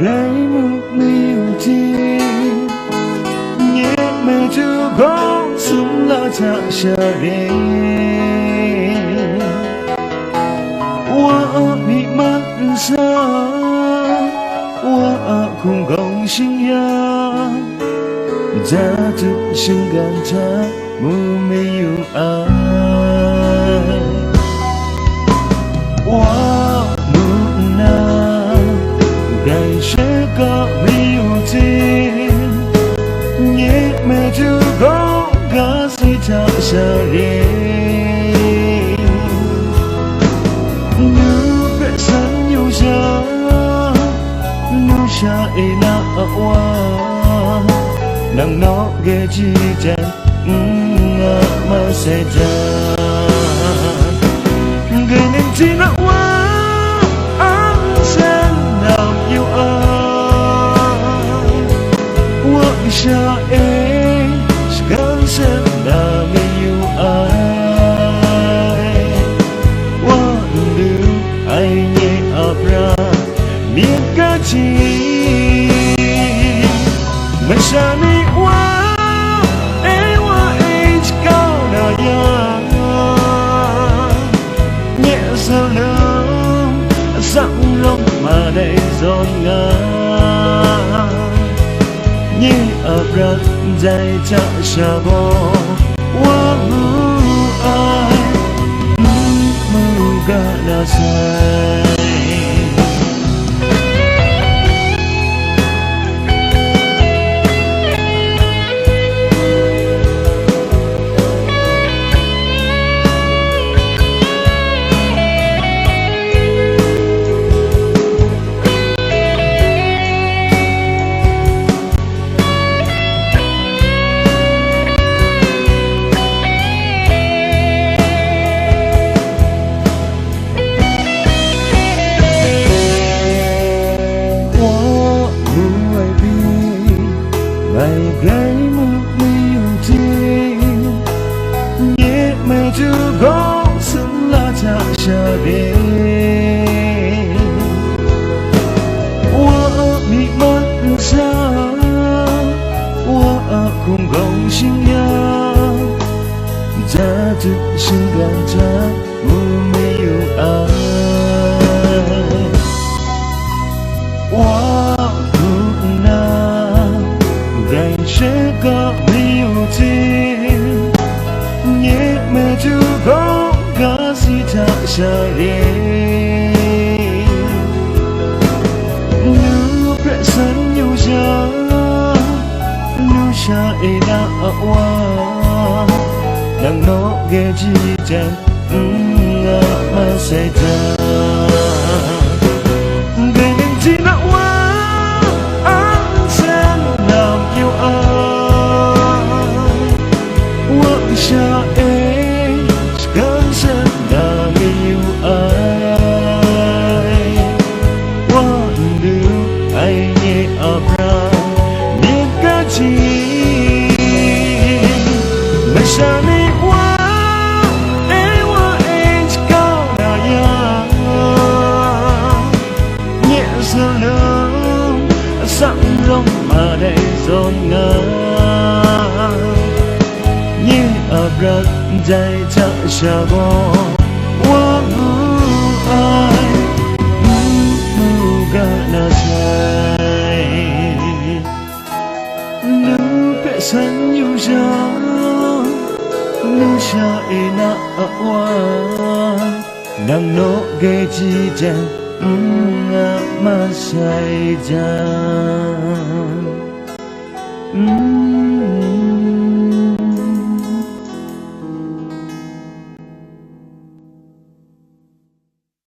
gái một liều tin nhẹ mẹ chưa có súng la cha xa đê我比满山，我空空信仰，在这心感它我没有爱，我不能感谢个没有听，也没就够个谁他杀人。Sa ina awa nang no ge ji jan ma se jan ge ning ji na wa an sen nam yêu ai wa sha e gan sen nam yêu ai wa lu ai nhẹ abra miên ca chi Mashani wa ewa age gonna ya nhẹ sao lắm dặn lông mà đầy giòn ngà nhẹ ở rất dài cha sa bo wa ai mu ga na sai Ngày gái một liều tin nhẹ mẹ chưa có súng la cha xa đê我比满山我空空信仰在这心感它我没有爱sẽ có liều tin nhẹ mẹ chưa có cả gì thật xa đi nếu bé sân yêu cha nếu cha ấy đã ở qua đang nó ghé chi chân mà sẽ ra để những chi đã qua Sa e gan sen da yêu ai wa lu ai nhẹ abra miên ca chi mà sa ni wa e wa e cao na ya nhẹ sao lắm sắc lông mà đầy giòn ngà rất dài cha sa bo wa ai ga na sai nếu bé sân yêu cha nếu cha ina wa nang no ge chi jan ma sai jan